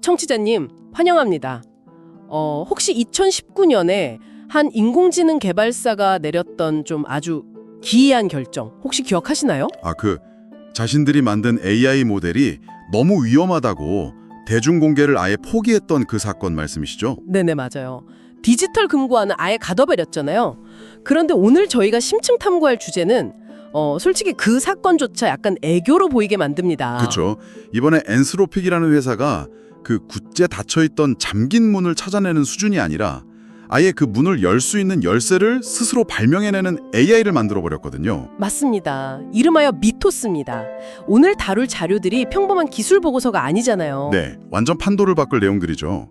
청취자님, 환영합니다. 혹시 2019년에 한 인공지능 개발사가 내렸던 좀 아주 기이한 결정, 혹시 기억하시나요? 자신들이 만든 AI 모델이 너무 위험하다고 대중 공개를 아예 포기했던 그 사건 말씀이시죠? 네네, 맞아요. 디지털 금고와는 아예 가둬버렸잖아요. 그런데 오늘 저희가 심층 탐구할 주제는 솔직히 그 사건조차 약간 애교로 보이게 만듭니다. 그렇죠. 이번에 엔스로픽이라는 회사가 그 굳게 닫혀있던 잠긴 문을 찾아내는 수준이 아니라 아예 그 문을 열 수 있는 열쇠를 스스로 발명해내는 AI를 만들어버렸거든요. 맞습니다. 이름하여 미토스입니다. 오늘 다룰 자료들이 평범한 기술 보고서가 아니잖아요. 네, 완전 판도를 바꿀 내용들이죠.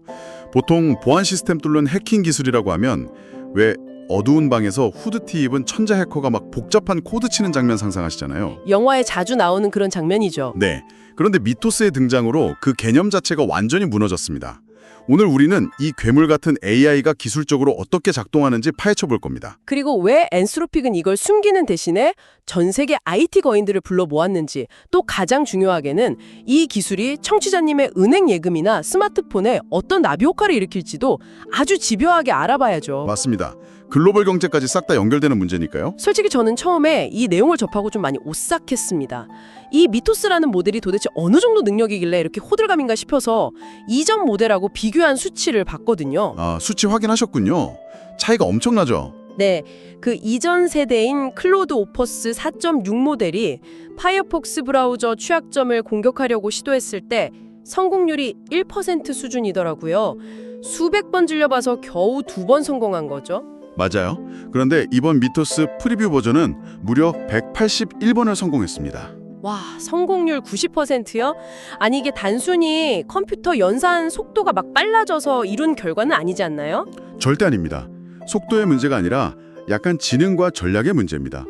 보통 보안 시스템 뚫는 해킹 기술이라고 하면 왜 어두운 방에서 후드티 입은 천재 해커가 막 복잡한 코드 치는 장면 상상하시잖아요. 영화에 자주 나오는 그런 장면이죠. 네, 그런데 미토스의 등장으로 그 개념 자체가 완전히 무너졌습니다. 오늘 우리는 이 괴물 같은 AI가 기술적으로 어떻게 작동하는지 파헤쳐 볼 겁니다. 그리고 왜 엔스로픽은 이걸 숨기는 대신에 전 세계 IT 거인들을 불러 모았는지, 또 가장 중요하게는 이 기술이 청취자님의 은행 예금이나 스마트폰에 어떤 나비 효과를 일으킬지도 아주 집요하게 알아봐야죠. 맞습니다. 글로벌 경제까지 싹 다 연결되는 문제니까요. 솔직히 저는 처음에 이 내용을 접하고 좀 많이 오싹했습니다. 이 미토스라는 모델이 도대체 어느 정도 능력이길래 이렇게 호들갑인가 싶어서 이전 모델하고 비교한 수치를 봤거든요. 수치 확인하셨군요. 차이가 엄청나죠? 네, 그 이전 세대인 클로드 오퍼스 4.6 모델이 파이어폭스 브라우저 취약점을 공격하려고 시도했을 때 성공률이 1% 수준이더라고요. 수백 번 질려봐서 겨우 2번 성공한 거죠. 맞아요. 그런데 이번 미토스 프리뷰 버전은 무려 181번을 성공했습니다. 와, 성공률 90%요? 아니 이게 단순히 컴퓨터 연산 속도가 막 빨라져서 이룬 결과는 아니지 않나요? 절대 아닙니다. 속도의 문제가 아니라 약간 지능과 전략의 문제입니다.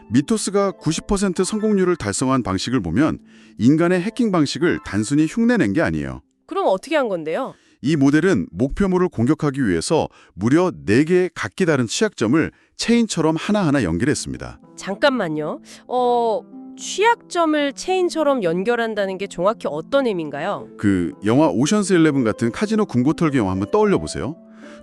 미토스가 90% 성공률을 달성한 방식을 보면 인간의 해킹 방식을 단순히 흉내낸 게 아니에요. 그럼 어떻게 한 건데요? 이 모델은 목표물을 공격하기 위해서 무려 4개의 각기 다른 취약점을 체인처럼 하나하나 연결했습니다. 잠깐만요. 취약점을 체인처럼 연결한다는 게 정확히 어떤 의미인가요? 그 영화 오션스 11 같은 카지노 금고 털기 영화 한번 떠올려 보세요.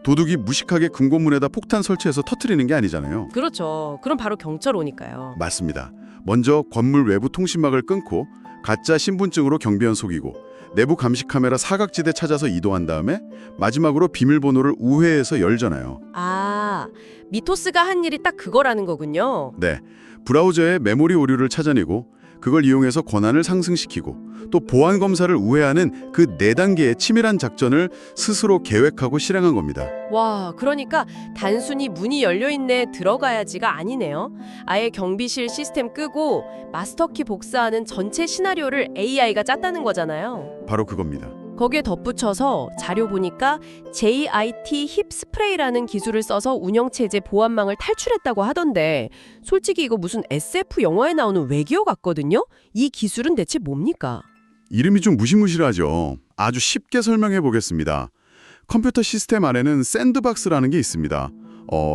도둑이 무식하게 금고문에다 폭탄 설치해서 터트리는 게 아니잖아요. 그렇죠. 그럼 바로 경찰 오니까요. 맞습니다. 먼저 건물 외부 통신망을 끊고 가짜 신분증으로 경비원 속이고 내부 감시 카메라 사각지대 찾아서 이동한 다음에 마지막으로 비밀번호를 우회해서 열잖아요. 미토스가 한 일이 딱 그거라는 거군요. 네, 브라우저의 메모리 오류를 찾아내고 그걸 이용해서 권한을 상승시키고 또 보안 검사를 우회하는 그 4단계의 치밀한 작전을 스스로 계획하고 실행한 겁니다. 와, 그러니까 단순히 문이 열려있네 들어가야지가 아니네요. 아예 경비실 시스템 끄고 마스터키 복사하는 전체 시나리오를 AI가 짰다는 거잖아요. 바로 그겁니다. 거기에 덧붙여서 자료 보니까 JIT 힙 스프레이라는 기술을 써서 운영체제 보안망을 탈출했다고 하던데 솔직히 이거 무슨 SF 영화에 나오는 외계어 같거든요? 이 기술은 대체 뭡니까? 이름이 좀 무시무시하죠. 아주 쉽게 설명해 보겠습니다. 컴퓨터 시스템 안에는 샌드박스라는 게 있습니다.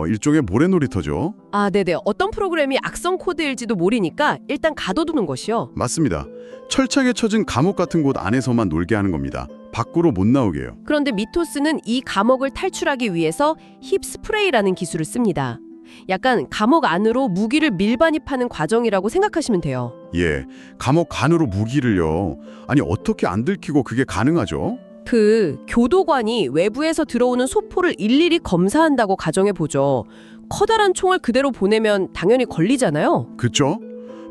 일종의 모래놀이터죠. 네네. 어떤 프로그램이 악성 코드일지도 모르니까 일단 가둬두는 것이요. 맞습니다. 철창에 쳐진 감옥 같은 곳 안에서만 놀게 하는 겁니다. 밖으로 못 나오게요. 그런데 미토스는 이 감옥을 탈출하기 위해서 힙 스프레이라는 기술을 씁니다. 약간 감옥 안으로 무기를 밀반입하는 과정이라고 생각하시면 돼요. 예, 감옥 안으로 무기를요. 아니 어떻게 안 들키고 그게 가능하죠? 그 교도관이 외부에서 들어오는 소포를 일일이 검사한다고 가정해보죠. 커다란 총을 그대로 보내면 당연히 걸리잖아요. 그쵸?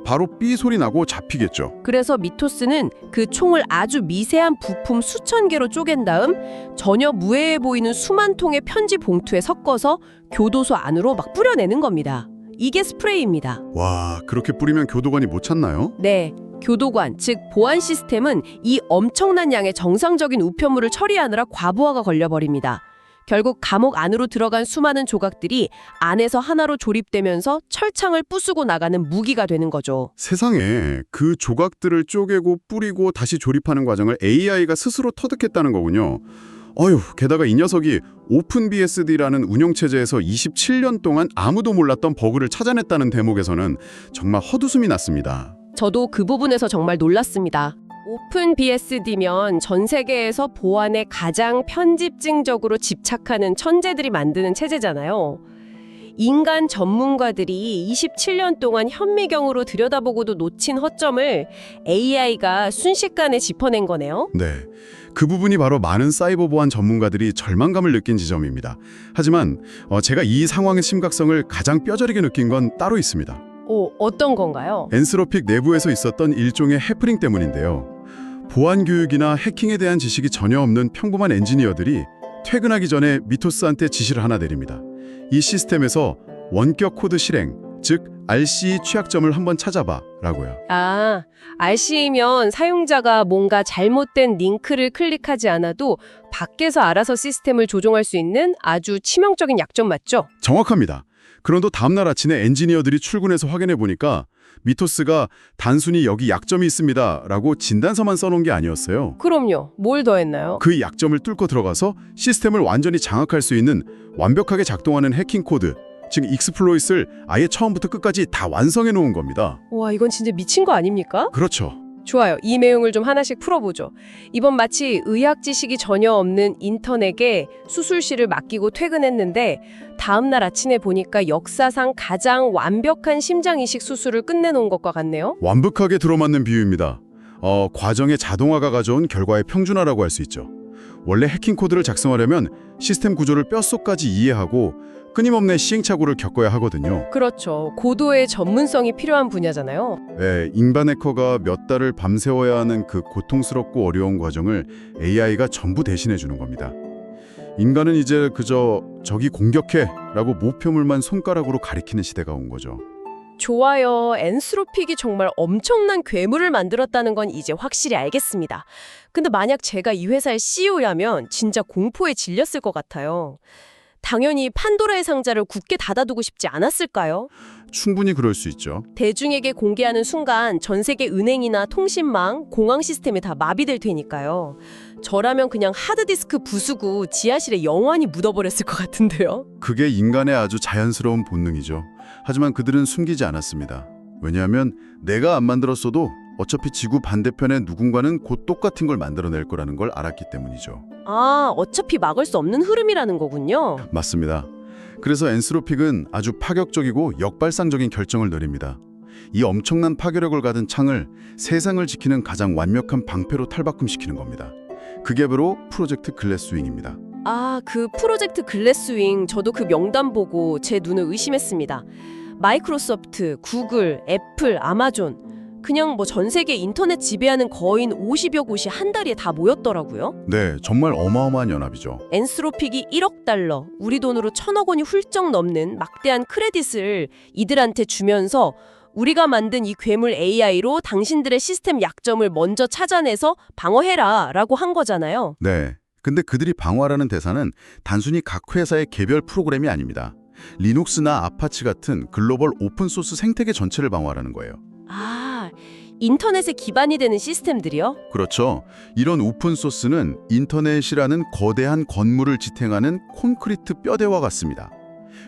바로 삐 소리 나고 잡히겠죠. 그래서 미토스는 그 총을 아주 미세한 부품 수천 개로 쪼갠 다음 전혀 무해해 보이는 수만 통의 편지 봉투에 섞어서 교도소 안으로 막 뿌려내는 겁니다. 이게 스프레이입니다. 와, 그렇게 뿌리면 교도관이 못 찾나요? 네. 교도관, 즉 보안 시스템은 이 엄청난 양의 정상적인 우편물을 처리하느라 과부하가 걸려버립니다. 결국 감옥 안으로 들어간 수많은 조각들이 안에서 하나로 조립되면서 철창을 부수고 나가는 무기가 되는 거죠. 세상에 그 조각들을 쪼개고 뿌리고 다시 조립하는 과정을 AI가 스스로 터득했다는 거군요. 게다가 이 녀석이 오픈BSD라는 운영체제에서 27년 동안 아무도 몰랐던 버그를 찾아냈다는 대목에서는 정말 헛웃음이 났습니다. 저도 그 부분에서 정말 놀랐습니다. 오픈 BSD면 전 세계에서 보안에 가장 편집증적으로 집착하는 천재들이 만드는 체제잖아요. 인간 전문가들이 27년 동안 현미경으로 들여다보고도 놓친 허점을 AI가 순식간에 짚어낸 거네요. 네, 그 부분이 바로 많은 사이버 보안 전문가들이 절망감을 느낀 지점입니다. 하지만 제가 이 상황의 심각성을 가장 뼈저리게 느낀 건 따로 있습니다. 어떤 건가요? 엔스로픽 내부에서 있었던 일종의 해프닝 때문인데요. 보안 교육이나 해킹에 대한 지식이 전혀 없는 평범한 엔지니어들이 퇴근하기 전에 미토스한테 지시를 하나 내립니다. 이 시스템에서 원격 코드 실행, 즉 RCE 취약점을 한번 찾아봐 라고요. RC이면 사용자가 뭔가 잘못된 링크를 클릭하지 않아도 밖에서 알아서 시스템을 조종할 수 있는 아주 치명적인 약점 맞죠? 정확합니다. 그런데 다음날 아침에 엔지니어들이 출근해서 확인해 보니까 미토스가 단순히 여기 약점이 있습니다 라고 진단서만 써놓은 게 아니었어요. 그럼요. 뭘 더했나요? 그 약점을 뚫고 들어가서 시스템을 완전히 장악할 수 있는 완벽하게 작동하는 해킹 코드, 즉 익스플로잇을 아예 처음부터 끝까지 다 완성해 놓은 겁니다. 와, 이건 진짜 미친 거 아닙니까? 그렇죠. 좋아요. 이 내용을 좀 하나씩 풀어보죠. 이번 마치 의학 지식이 전혀 없는 인턴에게 수술실을 맡기고 퇴근했는데 다음 날 아침에 보니까 역사상 가장 완벽한 심장 이식 수술을 끝내놓은 것과 같네요. 완벽하게 들어맞는 비유입니다. 과정의 자동화가 가져온 결과의 평준화라고 할 수 있죠. 원래 해킹 코드를 작성하려면 시스템 구조를 뼛속까지 이해하고 끊임없는 시행착오를 겪어야 하거든요. 그렇죠. 고도의 전문성이 필요한 분야잖아요. 네, 인간 해커가 몇 달을 밤새워야 하는 그 고통스럽고 어려운 과정을 AI가 전부 대신해 주는 겁니다. 인간은 이제 그저 저기 공격해 라고 목표물만 손가락으로 가리키는 시대가 온 거죠. 좋아요. 엔스로픽이 정말 엄청난 괴물을 만들었다는 건 이제 확실히 알겠습니다. 근데 만약 제가 이 회사의 CEO라면 진짜 공포에 질렸을 것 같아요. 당연히 판도라의 상자를 굳게 닫아두고 싶지 않았을까요? 충분히 그럴 수 있죠. 대중에게 공개하는 순간 전 세계 은행이나 통신망, 공항 시스템이 다 마비될 테니까요. 저라면 그냥 하드디스크 부수고 지하실에 영원히 묻어버렸을 것 같은데요. 그게 인간의 아주 자연스러운 본능이죠. 하지만 그들은 숨기지 않았습니다. 왜냐하면 내가 안 만들었어도 어차피 지구 반대편에 누군가는 곧 똑같은 걸 만들어낼 거라는 걸 알았기 때문이죠. 어차피 막을 수 없는 흐름이라는 거군요. 맞습니다. 그래서 엔스로픽은 아주 파격적이고 역발상적인 결정을 내립니다. 이 엄청난 파괴력을 가진 창을 세상을 지키는 가장 완벽한 방패로 탈바꿈시키는 겁니다. 그게 바로 프로젝트 글래스윙입니다. 그 프로젝트 글래스윙, 저도 그 명단 보고 제 눈을 의심했습니다. 마이크로소프트, 구글, 애플, 아마존, 그냥 전 세계 인터넷 지배하는 거인 50여 곳이 한 다리에 다 모였더라고요. 네, 정말 어마어마한 연합이죠. 엔스로픽이 1억 달러, 우리 돈으로 1,000억 원이 훌쩍 넘는 막대한 크레딧을 이들한테 주면서 우리가 만든 이 괴물 AI로 당신들의 시스템 약점을 먼저 찾아내서 방어해라 라고 한 거잖아요. 네, 근데 그들이 방어하라는 대사는 단순히 각 회사의 개별 프로그램이 아닙니다. 리눅스나 아파치 같은 글로벌 오픈소스 생태계 전체를 방어하라는 거예요. 인터넷에 기반이 되는 시스템들이요? 그렇죠. 이런 오픈소스는 인터넷이라는 거대한 건물을 지탱하는 콘크리트 뼈대와 같습니다.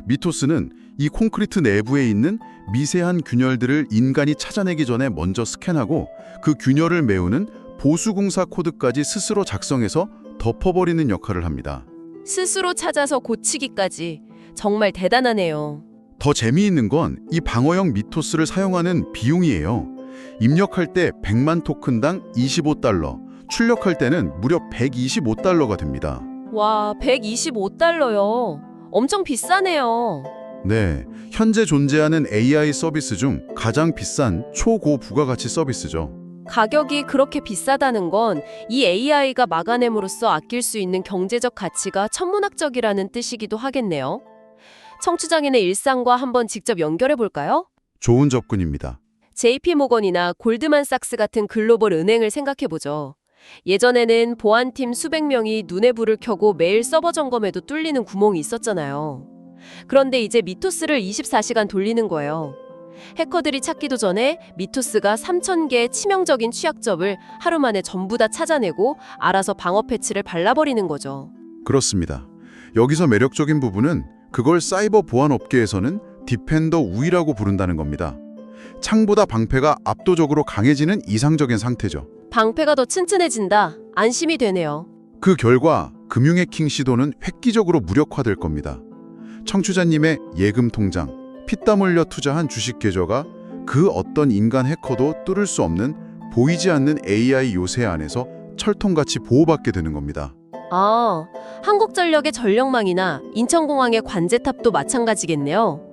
미토스는 이 콘크리트 내부에 있는 미세한 균열들을 인간이 찾아내기 전에 먼저 스캔하고 그 균열을 메우는 보수공사 코드까지 스스로 작성해서 덮어버리는 역할을 합니다. 스스로 찾아서 고치기까지. 정말 대단하네요. 더 재미있는 건 이 방어형 미토스를 사용하는 비용이에요. 입력할 때 100만 토큰당 25달러, 출력할 때는 무려 125달러가 됩니다. 와, 125달러요. 엄청 비싸네요. 네, 현재 존재하는 AI 서비스 중 가장 비싼 초고 부가가치 서비스죠. 가격이 그렇게 비싸다는 건 이 AI가 막아냄으로써 아낄 수 있는 경제적 가치가 천문학적이라는 뜻이기도 하겠네요. 청취자님의 일상과 한번 직접 연결해 볼까요? 좋은 접근입니다. JP모건이나 골드만삭스 같은 글로벌 은행을 생각해보죠. 예전에는 보안팀 수백 명이 눈에 불을 켜고 매일 서버 점검에도 뚫리는 구멍이 있었잖아요. 그런데 이제 미토스를 24시간 돌리는 거예요. 해커들이 찾기도 전에 미토스가 3,000개의 치명적인 취약점을 하루 만에 전부 다 찾아내고 알아서 방어 패치를 발라버리는 거죠. 그렇습니다. 여기서 매력적인 부분은 그걸 사이버 보안 업계에서는 디펜더 우위라고 부른다는 겁니다. 창보다 방패가 압도적으로 강해지는 이상적인 상태죠. 방패가 더 튼튼해진다. 안심이 되네요. 그 결과 금융해킹 시도는 획기적으로 무력화될 겁니다. 청취자님의 예금 통장, 피땀 흘려 투자한 주식 계좌가 그 어떤 인간 해커도 뚫을 수 없는 보이지 않는 AI 요새 안에서 철통같이 보호받게 되는 겁니다. 아, 한국전력의 전력망이나 인천공항의 관제탑도 마찬가지겠네요.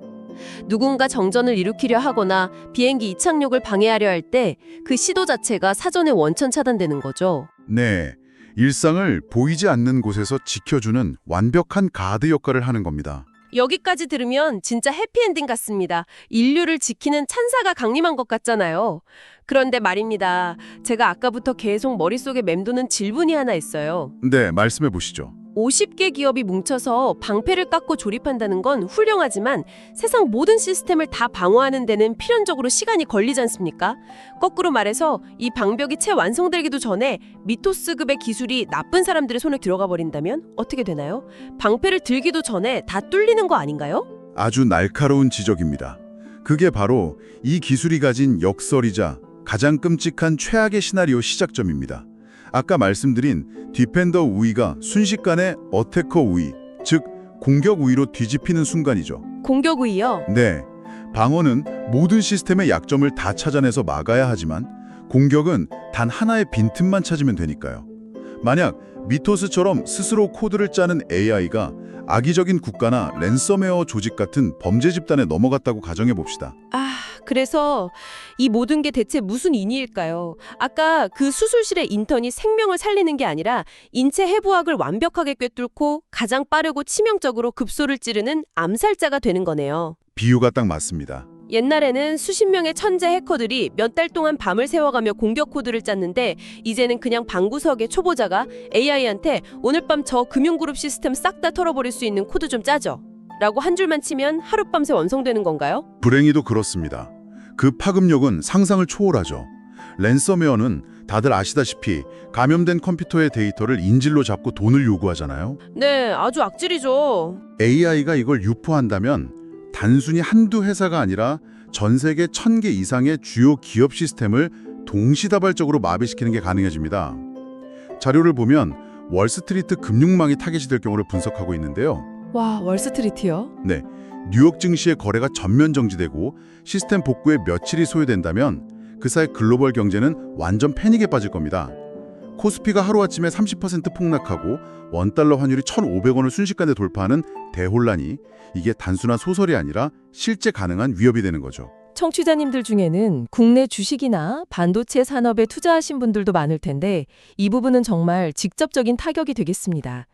누군가 정전을 일으키려 하거나 비행기 이착륙을 방해하려 할 때 그 시도 자체가 사전에 원천 차단되는 거죠. 네, 일상을 보이지 않는 곳에서 지켜주는 완벽한 가드 역할을 하는 겁니다. 여기까지 들으면 진짜 해피엔딩 같습니다. 인류를 지키는 찬사가 강림한 것 같잖아요. 그런데 말입니다. 제가 아까부터 계속 머릿속에 맴도는 질문이 하나 있어요. 네, 말씀해 보시죠. 50개 기업이 뭉쳐서 방패를 깎고 조립한다는 건 훌륭하지만 세상 모든 시스템을 다 방어하는 데는 필연적으로 시간이 걸리지 않습니까? 거꾸로 말해서 이 방벽이 채 완성되기도 전에 미토스급의 기술이 나쁜 사람들의 손에 들어가 버린다면 어떻게 되나요? 방패를 들기도 전에 다 뚫리는 거 아닌가요? 아주 날카로운 지적입니다. 그게 바로 이 기술이 가진 역설이자 가장 끔찍한 최악의 시나리오 시작점입니다. 아까 말씀드린 디펜더 우위가 순식간에 어태커 우위, 즉 공격 우위로 뒤집히는 순간이죠. 공격 우위요? 네, 방어는 모든 시스템의 약점을 다 찾아내서 막아야 하지만 공격은 단 하나의 빈틈만 찾으면 되니까요. 만약 미토스처럼 스스로 코드를 짜는 AI가 악의적인 국가나 랜섬웨어 조직 같은 범죄 집단에 넘어갔다고 가정해 봅시다. 그래서 이 모든 게 대체 무슨 인의일까요? 아까 그 수술실의 인턴이 생명을 살리는 게 아니라 인체 해부학을 완벽하게 꿰뚫고 가장 빠르고 치명적으로 급소를 찌르는 암살자가 되는 거네요. 비유가 딱 맞습니다. 옛날에는 수십 명의 천재 해커들이 몇 달 동안 밤을 새워가며 공격 코드를 짰는데 이제는 그냥 방구석의 초보자가 AI한테 오늘 밤 저 금융그룹 시스템 싹 다 털어버릴 수 있는 코드 좀 짜죠. 라고 한 줄만 치면 하룻밤새 완성되는 건가요? 불행히도 그렇습니다. 그 파급력은 상상을 초월하죠. 랜섬웨어는 다들 아시다시피 감염된 컴퓨터의 데이터를 인질로 잡고 돈을 요구하잖아요. 네, 아주 악질이죠. AI가 이걸 유포한다면 단순히 한두 회사가 아니라 전 세계 1000개 이상의 주요 기업 시스템을 동시다발적으로 마비시키는 게 가능해집니다. 자료를 보면 월스트리트 금융망이 타겟이 될 경우를 분석하고 있는데요. 와, 월스트리트요? 네, 뉴욕 증시의 거래가 전면 정지되고 시스템 복구에 며칠이 소요된다면 그 사이 글로벌 경제는 완전 패닉에 빠질 겁니다. 코스피가 하루아침에 30% 폭락하고 원달러 환율이 1,500원을 순식간에 돌파하는 대혼란이 이게 단순한 소설이 아니라 실제 가능한 위협이 되는 거죠. 청취자님들 중에는 국내 주식이나 반도체 산업에 투자하신 분들도 많을 텐데 이 부분은 정말 직접적인 타격이 되겠습니다.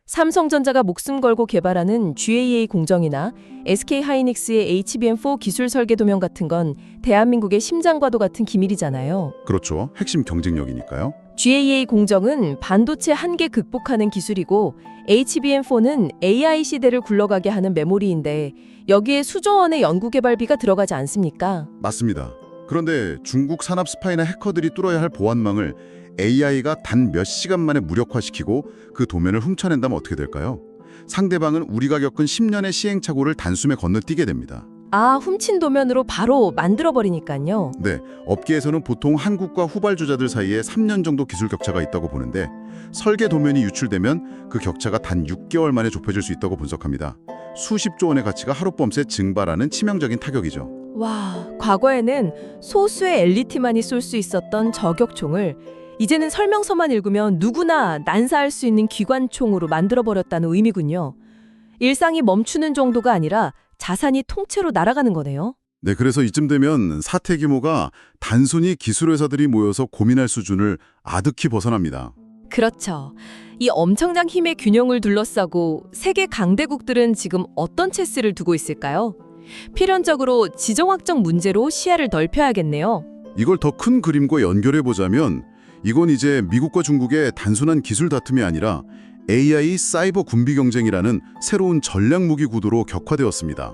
삼성전자가 목숨 걸고 개발하는 GAA 공정이나 SK하이닉스의 HBM4 기술 설계 도면 같은 건 대한민국의 심장과도 같은 기밀이잖아요. 그렇죠. 핵심 경쟁력이니까요. GAA 공정은 반도체 한계 극복하는 기술이고 HBM4는 AI 시대를 굴러가게 하는 메모리인데 여기에 수조 원의 연구개발비가 들어가지 않습니까? 맞습니다. 그런데 중국 산업 스파이나 해커들이 뚫어야 할 보안망을 AI가 단 몇 시간 만에 무력화시키고 그 도면을 훔쳐낸다면 어떻게 될까요? 상대방은 우리가 겪은 10년의 시행착오를 단숨에 건너뛰게 됩니다. 훔친 도면으로 바로 만들어버리니까요. 네, 업계에서는 보통 한국과 후발주자들 사이에 3년 정도 기술 격차가 있다고 보는데 설계 도면이 유출되면 그 격차가 단 6개월 만에 좁혀질 수 있다고 분석합니다. 수십조 원의 가치가 하룻밤새 증발하는 치명적인 타격이죠. 와, 과거에는 소수의 엘리트만이 쏠 수 있었던 저격총을 이제는 설명서만 읽으면 누구나 난사할 수 있는 기관총으로 만들어버렸다는 의미군요. 일상이 멈추는 정도가 아니라 자산이 통째로 날아가는 거네요. 네, 그래서 이쯤 되면 사태 규모가 단순히 기술 회사들이 모여서 고민할 수준을 아득히 벗어납니다. 그렇죠. 이 엄청난 힘의 균형을 둘러싸고 세계 강대국들은 지금 어떤 체스를 두고 있을까요? 필연적으로 지정학적 문제로 시야를 넓혀야겠네요. 이걸 더 큰 그림과 연결해 보자면 이건 이제 미국과 중국의 단순한 기술 다툼이 아니라 AI 사이버 군비 경쟁이라는 새로운 전략 무기 구도로 격화되었습니다.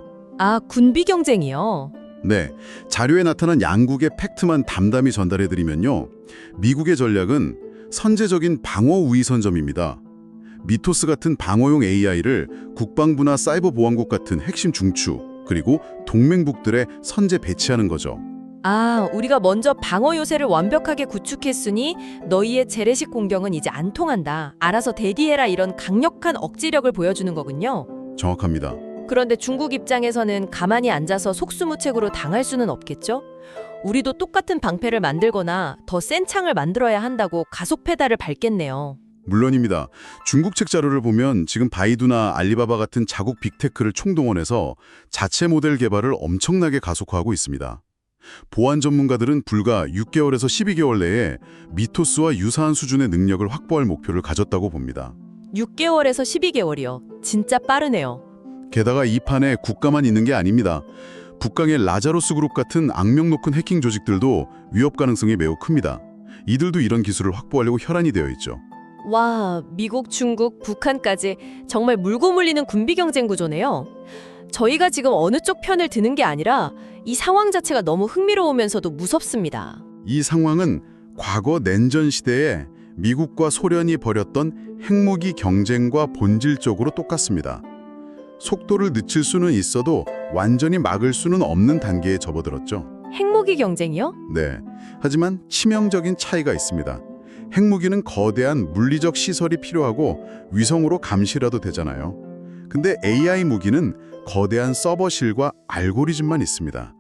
군비 경쟁이요? 네, 자료에 나타난 양국의 팩트만 담담히 전달해드리면요. 미국의 전략은 선제적인 방어 우위선점입니다. 미토스 같은 방어용 AI를 국방부나 사이버 보안국 같은 핵심 중추, 그리고 동맹국들에 선제 배치하는 거죠. 아, 우리가 먼저 방어 요새를 완벽하게 구축했으니 너희의 재래식 공격은 이제 안 통한다. 알아서 대디해라 이런 강력한 억지력을 보여주는 거군요. 정확합니다. 그런데 중국 입장에서는 가만히 앉아서 속수무책으로 당할 수는 없겠죠? 우리도 똑같은 방패를 만들거나 더 센 창을 만들어야 한다고 가속 페달을 밟겠네요. 물론입니다. 중국 책 자료를 보면 지금 바이두나 알리바바 같은 자국 빅테크를 총동원해서 자체 모델 개발을 엄청나게 가속화하고 있습니다. 보안 전문가들은 불과 6개월에서 12개월 내에 미토스와 유사한 수준의 능력을 확보할 목표를 가졌다고 봅니다. 6개월에서 12개월이요. 진짜 빠르네요. 게다가 이 판에 국가만 있는 게 아닙니다. 북강의 라자로스 그룹 같은 악명 높은 해킹 조직들도 위협 가능성이 매우 큽니다. 이들도 이런 기술을 확보하려고 혈안이 되어 있죠. 와, 미국, 중국, 북한까지 정말 물고 물리는 군비 경쟁 구조네요. 저희가 지금 어느 쪽 편을 드는 게 아니라 이 상황 자체가 너무 흥미로우면서도 무섭습니다. 이 상황은 과거 냉전 시대에 미국과 소련이 벌였던 핵무기 경쟁과 본질적으로 똑같습니다. 속도를 늦출 수는 있어도 완전히 막을 수는 없는 단계에 접어들었죠. 핵무기 경쟁이요? 네. 하지만 치명적인 차이가 있습니다. 핵무기는 거대한 물리적 시설이 필요하고 위성으로 감시라도 되잖아요. 근데 AI 무기는 거대한 서버실과 알고리즘만 있습니다.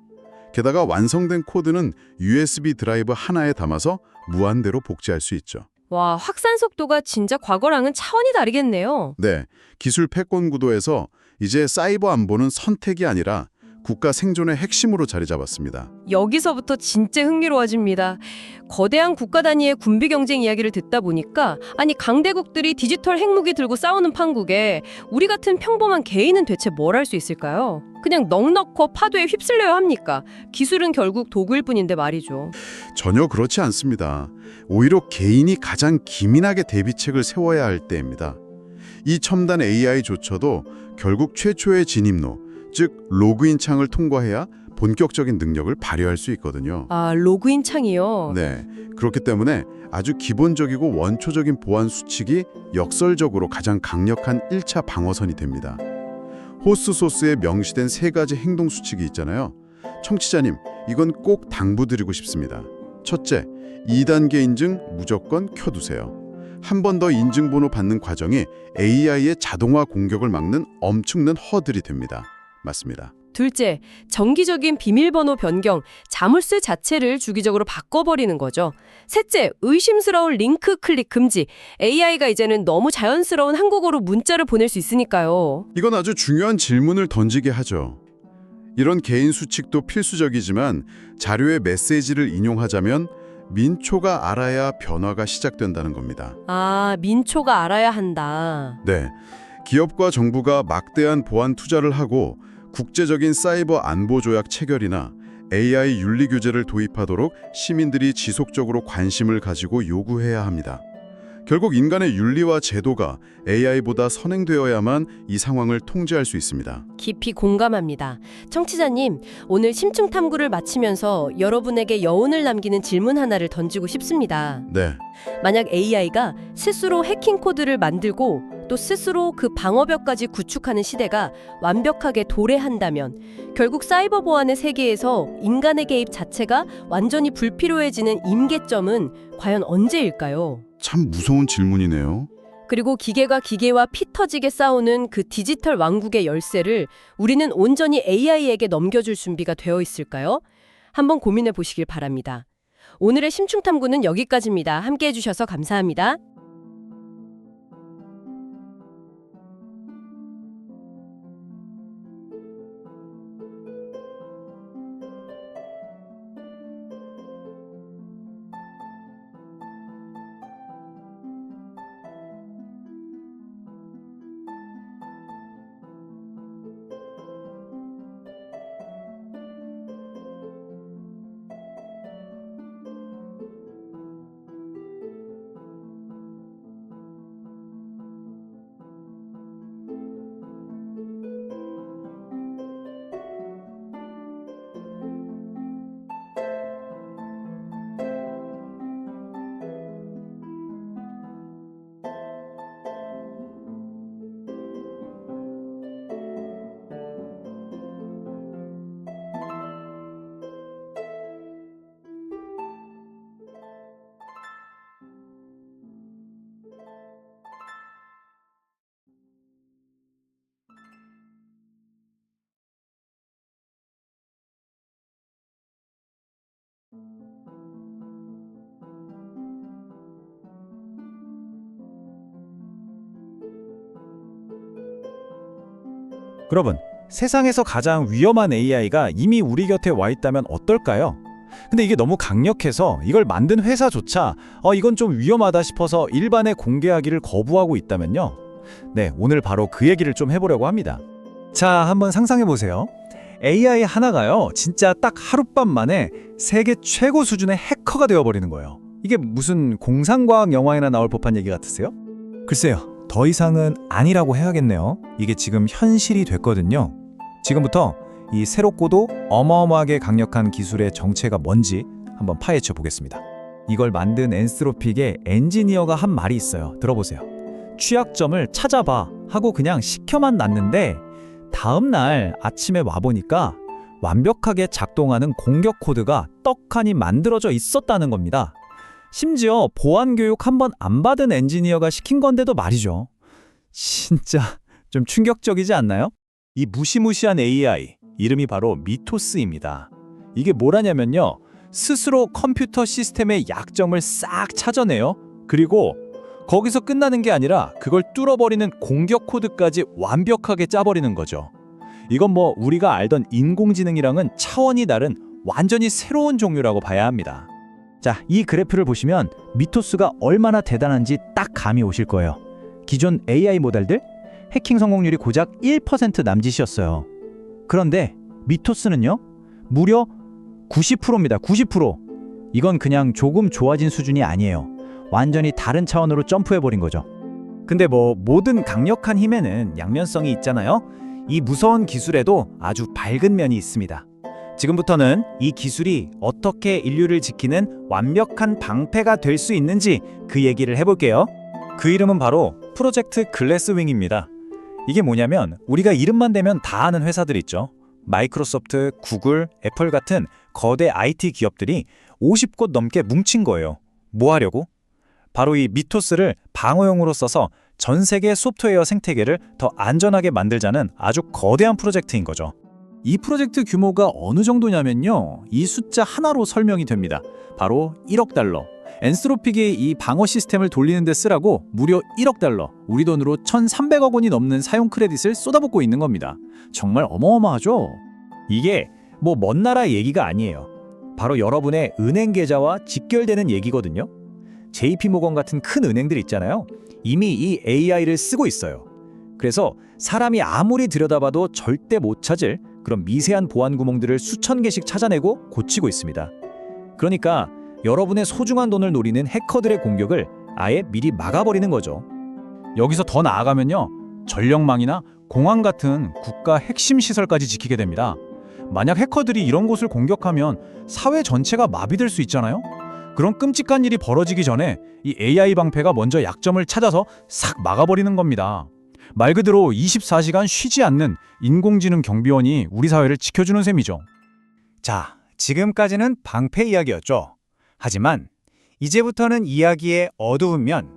게다가 완성된 코드는 USB 드라이브 하나에 담아서 무한대로 복제할 수 있죠. 와, 확산 속도가 진짜 과거랑은 차원이 다르겠네요. 네, 기술 패권 구도에서 이제 사이버 안보는 선택이 아니라 국가 생존의 핵심으로 자리 잡았습니다. 여기서부터 진짜 흥미로워집니다. 거대한 국가 단위의 군비 경쟁 이야기를 듣다 보니까 아니 강대국들이 디지털 핵무기 들고 싸우는 판국에 우리 같은 평범한 개인은 대체 뭘 할 수 있을까요? 그냥 넋놓고 파도에 휩쓸려야 합니까? 기술은 결국 도구일 뿐인데 말이죠. 전혀 그렇지 않습니다. 오히려 개인이 가장 기민하게 대비책을 세워야 할 때입니다. 이 첨단 AI조차도 결국 최초의 진입로, 즉 로그인 창을 통과해야 본격적인 능력을 발휘할 수 있거든요. 아, 로그인 창이요? 네, 그렇기 때문에 아주 기본적이고 원초적인 보안 수칙이 역설적으로 가장 강력한 1차 방어선이 됩니다. 호스 소스에 명시된 3가지 행동 수칙이 있잖아요. 청취자님, 이건 꼭 당부드리고 싶습니다. 첫째, 2단계 인증 무조건 켜두세요. 한 번 더 인증번호 받는 과정이 AI의 자동화 공격을 막는 엄청난 허들이 됩니다. 맞습니다. 둘째, 정기적인 비밀번호 변경, 자물쇠 자체를 주기적으로 바꿔버리는 거죠. 셋째, 의심스러운 링크 클릭 금지. AI가 이제는 너무 자연스러운 한국어로 문자를 보낼 수 있으니까요. 이건 아주 중요한 질문을 던지게 하죠. 이런 개인 수칙도 필수적이지만 자료의 메시지를 인용하자면 민초가 알아야 변화가 시작된다는 겁니다. 아, 민초가 알아야 한다. 네, 기업과 정부가 막대한 보안 투자를 하고 국제적인 사이버 안보 조약 체결이나 AI 윤리 규제를 도입하도록 시민들이 지속적으로 관심을 가지고 요구해야 합니다. 결국 인간의 윤리와 제도가 AI보다 선행되어야만 이 상황을 통제할 수 있습니다. 깊이 공감합니다. 청취자님, 오늘 심층 탐구를 마치면서 여러분에게 여운을 남기는 질문 하나를 던지고 싶습니다. 네, 만약 AI가 스스로 해킹 코드를 만들고 또 스스로 그 방어벽까지 구축하는 시대가 완벽하게 도래한다면 결국 사이버 보안의 세계에서 인간의 개입 자체가 완전히 불필요해지는 임계점은 과연 언제일까요? 참 무서운 질문이네요. 그리고 기계가 기계와 피 터지게 싸우는 그 디지털 왕국의 열쇠를 우리는 온전히 AI에게 넘겨줄 준비가 되어 있을까요? 한번 고민해 보시길 바랍니다. 오늘의 심층탐구는 여기까지입니다. 함께해 주셔서 감사합니다. 여러분, 세상에서 가장 위험한 AI가 이미 우리 곁에 와 있다면 어떨까요? 근데 이게 너무 강력해서 이걸 만든 회사조차 이건 좀 위험하다 싶어서 일반에 공개하기를 거부하고 있다면요. 네, 오늘 바로 그 얘기를 좀 해보려고 합니다. 자, 한번 상상해보세요. AI 하나가요, 진짜 딱 하룻밤 만에 세계 최고 수준의 해커가 되어버리는 거예요. 이게 무슨 공상과학 영화에나 나올 법한 얘기 같으세요? 글쎄요, 더 이상은 아니라고 해야겠네요. 이게 지금 현실이 됐거든요. 지금부터 이 새롭고도 어마어마하게 강력한 기술의 정체가 뭔지 한번 파헤쳐 보겠습니다. 이걸 만든 엔스로픽의 엔지니어가 한 말이 있어요. 들어보세요. 취약점을 찾아봐 하고 그냥 시켜만 놨는데 다음 날 아침에 와보니까 완벽하게 작동하는 공격 코드가 떡하니 만들어져 있었다는 겁니다. 심지어 보안 교육 한 번 안 받은 엔지니어가 시킨 건데도 말이죠. 진짜 좀 충격적이지 않나요? 이 무시무시한 AI, 이름이 바로 미토스입니다. 이게 뭐라냐면요, 스스로 컴퓨터 시스템의 약점을 싹 찾아내요. 그리고 거기서 끝나는 게 아니라 그걸 뚫어버리는 공격 코드까지 완벽하게 짜버리는 거죠. 이건 뭐 우리가 알던 인공지능이랑은 차원이 다른 완전히 새로운 종류라고 봐야 합니다. 자, 이 그래프를 보시면 미토스가 얼마나 대단한지 딱 감이 오실 거예요. 기존 AI 모델들 해킹 성공률이 고작 1% 남짓이었어요. 그런데 미토스는요, 무려 90%입니다. 90%. 이건 그냥 조금 좋아진 수준이 아니에요. 완전히 다른 차원으로 점프해버린 거죠. 근데 뭐 모든 강력한 힘에는 양면성이 있잖아요. 이 무서운 기술에도 아주 밝은 면이 있습니다. 지금부터는 이 기술이 어떻게 인류를 지키는 완벽한 방패가 될 수 있는지 그 얘기를 해볼게요. 그 이름은 바로 프로젝트 글래스윙입니다. 이게 뭐냐면 우리가 이름만 대면 다 아는 회사들 있죠. 마이크로소프트, 구글, 애플 같은 거대 IT 기업들이 50곳 넘게 뭉친 거예요. 뭐 하려고? 바로 이 미토스를 방어용으로 써서 전 세계 소프트웨어 생태계를 더 안전하게 만들자는 아주 거대한 프로젝트인 거죠. 이 프로젝트 규모가 어느 정도냐면요, 이 숫자 하나로 설명이 됩니다. 바로 1억 달러. 엔스로픽이 이 방어 시스템을 돌리는 데 쓰라고 무려 1억 달러, 우리 돈으로 1,300억 원이 넘는 사용 크레딧을 쏟아붓고 있는 겁니다. 정말 어마어마하죠? 이게 뭐 먼 나라 얘기가 아니에요. 바로 여러분의 은행 계좌와 직결되는 얘기거든요. JP모건 같은 큰 은행들 있잖아요. 이미 이 AI를 쓰고 있어요. 그래서 사람이 아무리 들여다봐도 절대 못 찾을 그런 미세한 보안 구멍들을 수천 개씩 찾아내고 고치고 있습니다. 그러니까 여러분의 소중한 돈을 노리는 해커들의 공격을 아예 미리 막아버리는 거죠. 여기서 더 나아가면요, 전력망이나 공항 같은 국가 핵심 시설까지 지키게 됩니다. 만약 해커들이 이런 곳을 공격하면 사회 전체가 마비될 수 있잖아요. 그런 끔찍한 일이 벌어지기 전에 이 AI 방패가 먼저 약점을 찾아서 싹 막아버리는 겁니다. 말 그대로 24시간 쉬지 않는 인공지능 경비원이 우리 사회를 지켜주는 셈이죠. 자, 지금까지는 방패 이야기였죠. 하지만 이제부터는 이야기의 어두운 면,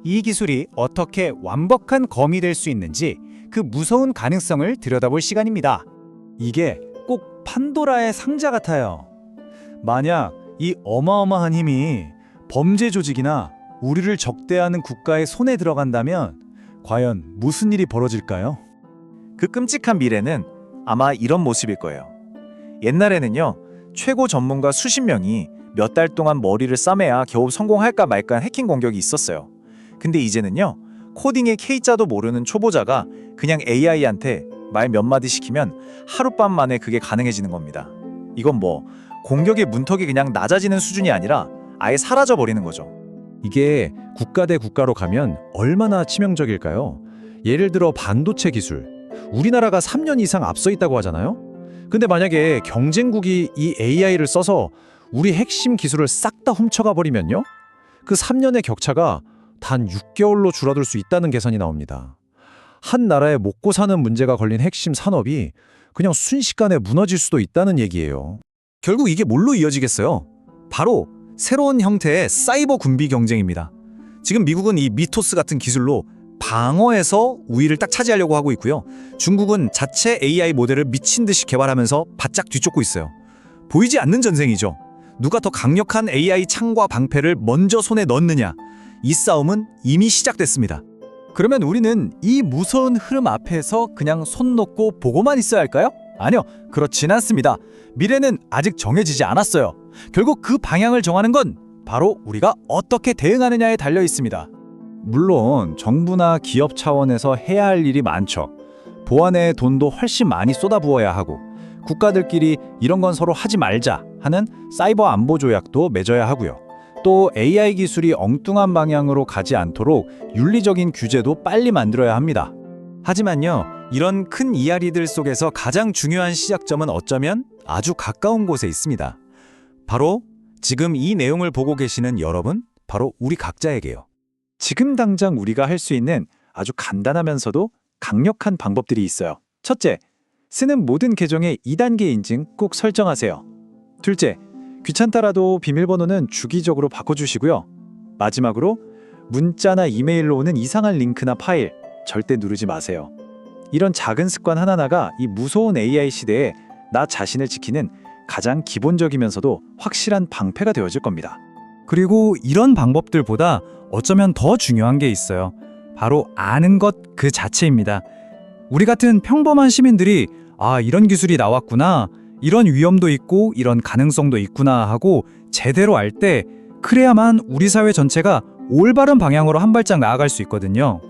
이 기술이 어떻게 완벽한 검이 될 수 있는지 그 무서운 가능성을 들여다볼 시간입니다. 이게 꼭 판도라의 상자 같아요. 만약 이 어마어마한 힘이 범죄 조직이나 우리를 적대하는 국가의 손에 들어간다면 과연 무슨 일이 벌어질까요? 그 끔찍한 미래는 아마 이런 모습일 거예요. 옛날에는요, 최고 전문가 수십 명이 몇 달 동안 머리를 싸매야 겨우 성공할까 말까 해킹 공격이 있었어요. 근데 이제는요, 코딩의 K자도 모르는 초보자가 그냥 AI한테 말 몇 마디 시키면 하룻밤 만에 그게 가능해지는 겁니다. 이건 뭐 공격의 문턱이 그냥 낮아지는 수준이 아니라 아예 사라져버리는 거죠. 이게 국가 대 국가로 가면 얼마나 치명적일까요? 예를 들어 반도체 기술. 우리나라가 3년 이상 앞서 있다고 하잖아요? 근데 만약에 경쟁국이 이 AI를 써서 우리 핵심 기술을 싹 다 훔쳐가 버리면요? 그 3년의 격차가 단 6개월로 줄어들 수 있다는 계산이 나옵니다. 한 나라에 먹고 사는 문제가 걸린 핵심 산업이 그냥 순식간에 무너질 수도 있다는 얘기예요. 결국 이게 뭘로 이어지겠어요? 바로 새로운 형태의 사이버 군비 경쟁입니다. 지금 미국은 이 미토스 같은 기술로 방어에서 우위를 딱 차지하려고 하고 있고요. 중국은 자체 AI 모델을 미친 듯이 개발하면서 바짝 뒤쫓고 있어요. 보이지 않는 전쟁이죠. 누가 더 강력한 AI 창과 방패를 먼저 손에 넣느냐. 이 싸움은 이미 시작됐습니다. 그러면 우리는 이 무서운 흐름 앞에서 그냥 손 놓고 보고만 있어야 할까요? 아니요, 그렇진 않습니다. 미래는 아직 정해지지 않았어요. 결국 그 방향을 정하는 건 바로 우리가 어떻게 대응하느냐에 달려 있습니다. 물론 정부나 기업 차원에서 해야 할 일이 많죠. 보안에 돈도 훨씬 많이 쏟아부어야 하고 국가들끼리 이런 건 서로 하지 말자 하는 사이버 안보 조약도 맺어야 하고요. 또 AI 기술이 엉뚱한 방향으로 가지 않도록 윤리적인 규제도 빨리 만들어야 합니다. 하지만요, 이런 큰 이야기들 속에서 가장 중요한 시작점은 어쩌면 아주 가까운 곳에 있습니다. 바로 지금 이 내용을 보고 계시는 여러분, 바로 우리 각자에게요. 지금 당장 우리가 할 수 있는 아주 간단하면서도 강력한 방법들이 있어요. 첫째, 쓰는 모든 계정의 2단계 인증 꼭 설정하세요. 둘째, 귀찮다라도 비밀번호는 주기적으로 바꿔주시고요. 마지막으로 문자나 이메일로 오는 이상한 링크나 파일 절대 누르지 마세요. 이런 작은 습관 하나하나가 이 무서운 AI 시대에 나 자신을 지키는 가장 기본적이면서도 확실한 방패가 되어질 겁니다. 그리고 이런 방법들보다 어쩌면 더 중요한 게 있어요. 바로 아는 것 그 자체입니다. 우리 같은 평범한 시민들이 이런 기술이 나왔구나, 이런 위험도 있고 이런 가능성도 있구나 하고 제대로 알 때 그래야만 우리 사회 전체가 올바른 방향으로 한 발짝 나아갈 수 있거든요.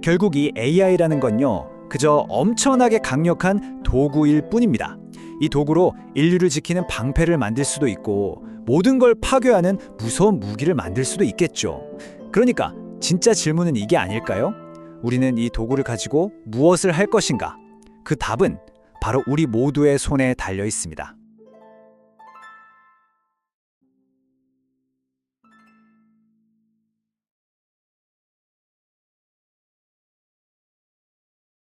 결국 이 AI라는 건요, 그저 엄청나게 강력한 도구일 뿐입니다. 이 도구로 인류를 지키는 방패를 만들 수도 있고 모든 걸 파괴하는 무서운 무기를 만들 수도 있겠죠. 그러니까 진짜 질문은 이게 아닐까요? 우리는 이 도구를 가지고 무엇을 할 것인가? 그 답은 바로 우리 모두의 손에 달려 있습니다.